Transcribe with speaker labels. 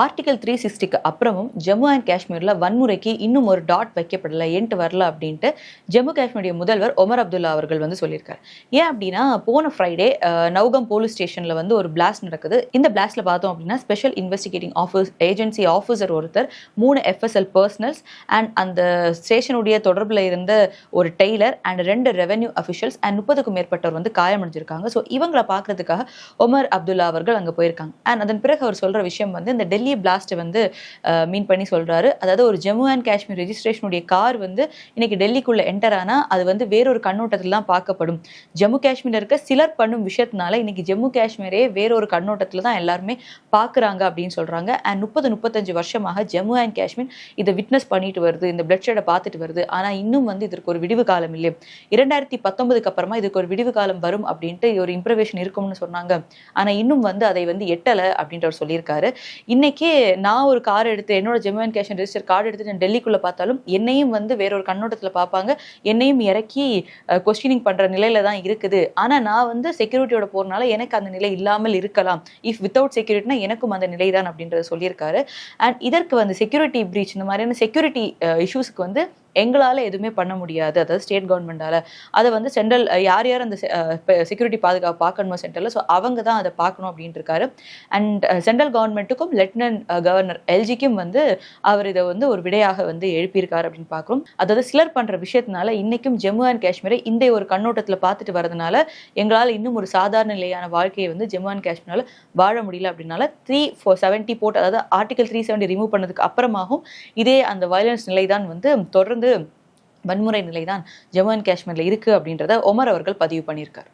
Speaker 1: Article 360க்கு அப்புறமும் Jammu and காஷ்மீரில் வன்முறைக்கு இன்னும் ஒரு டாட் வைக்கப்படலை, என்ட்டு வரல அப்படின்ட்டு ஜம்மு காஷ்மீருடைய முதல்வர் ஒமர் அப்துல்லா அவர்கள் வந்து சொல்லியிருக்காரு. ஏன் அப்படின்னா, போன ஃப்ரைடே நவ்கம் போலீஸ் ஸ்டேஷனில் வந்து ஒரு பிளாஸ்ட் நடக்குது. இந்த பிளாஸ்ட்ல பார்த்தோம் அப்படின்னா ஸ்பெஷல் இன்வெஸ்டிகேட்டிங் ஏஜென்சி ஆஃபீஸர் ஒருத்தர், 3 FSL பர்சனல்ஸ் அண்ட் அந்த ஸ்டேஷனுடைய தொடர்பில் இருந்த ஒரு tailor and 2 revenue officials and 30க்கும் மேற்பட்டவர் வந்து காயமடைஞ்சிருக்காங்க. ஸோ இவங்களை பார்க்கறதுக்காக ஒமர் அப்துல்லா அவர்கள் அங்கே போயிருக்காங்க. அண்ட் அதன் பிறகு அவர் சொல்ற விஷயம் வந்து இந்த டெல்லி பிளாஸ்ட் வந்து மீன் பண்ணி சொல்றாரு. அதாவது ஒரு ஜம்மு அண்ட் காஷ்மீர் ரெஜிஸ்ட்ரேஷனுடைய கார் வந்து இன்னைக்கு டெல்லிக்குள்ள என்டர் ஆனா அது வந்து வேறொரு கண்ணோட்டத்தில் தான் பார்க்கப்படும். ஜம்மு காஷ்மீர்ல இருக்க சிலர் பண்ணும் விஷயத்தினால இன்னைக்கு ஜம்மு காஷ்மீரே வேறொரு கண்ணோட்டத்தில் தான் எல்லாருமே பார்க்குறாங்க அப்படின்னு சொல்றாங்க. அண்ட் 30-35 வருஷமாக ஜம்மு அண்ட் காஷ்மீர் இதை விட்னஸ் பண்ணிட்டு வருது, இந்த பிளட் ஷெட்டை பார்த்துட்டு வருது. ஆனா இன்னும் வந்து இதற்கு ஒரு விடிவு காலம் இல்லை. 2019க்கு அப்புறமா இதுக்கு ஒரு விடிவு காலம் வரும் அப்படின்ட்டு ஒரு இம்ப்ரவேஷன் இருக்கும்னு சொன்னாங்க. ஆனா இன்னும் வந்து அதை வந்து எட்டல அப்படின்றவர் சொல்லியிருக்காரு. இன்னைக்கு நான் ஒரு கார் எடுத்து என்னோட Jammu and Kashmir register card எடுத்து நான் டெல்லிக்குள்ள பார்த்தாலும் என்னையும் வந்து வேறொரு கண்ணோட்டத்தில் பார்ப்பாங்க, என்னையும் இறக்கி கொஸ்டினிங் பண்ற நிலையில தான் இருக்குது. ஆனா நான் வந்து செக்யூரிட்டியோட போறதுனால எனக்கு அந்த நிலை இல்லாமல் இருக்கலாம். இஃப் வித்தவுட் செக்யூரிட்டினா எனக்கும் அந்த நிலை தான் அப்படின்றத சொல்லியிருக்காரு. அண்ட் இதற்கு வந்து செக்யூரிட்டி பிரீச், இந்த மாதிரியான செக்யூரிட்டி இஷ்யூஸ்க்கு வந்து எங்களால் எதுவுமே பண்ண முடியாது, அதாவது ஸ்டேட் கவர்மெண்டால் அதை வந்து சென்ட்ரல் யார் அந்த செக்யூரிட்டி பாதுகாப்பு பார்க்கணுமோ சென்ட்ரலில், ஸோ அவங்க தான் அதை பார்க்கணும் அப்படின்ட்டு இருக்காரு. அண்ட் சென்ட்ரல் கவர்மெண்ட்டுக்கும் லெப்டினன்ட் கவர்னர் எல்ஜிக்கும் வந்து அவர் இதை வந்து ஒரு விடையாக வந்து எழுப்பியிருக்காரு அப்படின்னு பார்க்குறோம். அதாவது சிலர் பண்ணுற விஷயத்தினால இன்னைக்கும் ஜம்மு அண்ட் காஷ்மீரை இந்த ஒரு கண்ணோட்டத்தில் பார்த்துட்டு வரதுனால எங்களால் இன்னும் ஒரு சாதாரண நிலையான வாழ்க்கையை வந்து ஜம்மு அண்ட் காஷ்மீரால் வாழ முடியல அப்படின்னால 370 போட்டு, அதாவது ஆர்டிகல் 370 ரிமூவ் பண்ணதுக்கு அப்புறமாகவும் இதே அந்த வயலன்ஸ் நிலை தான் வந்து தொடர்ந்து வன்முறை நிலை தான் ஜம்மு அண்ட் காஷ்மீர்ல இருக்கு அப்படின்றத ஒமர் அவர்கள் பதிவு பண்ணியிருக்காரு.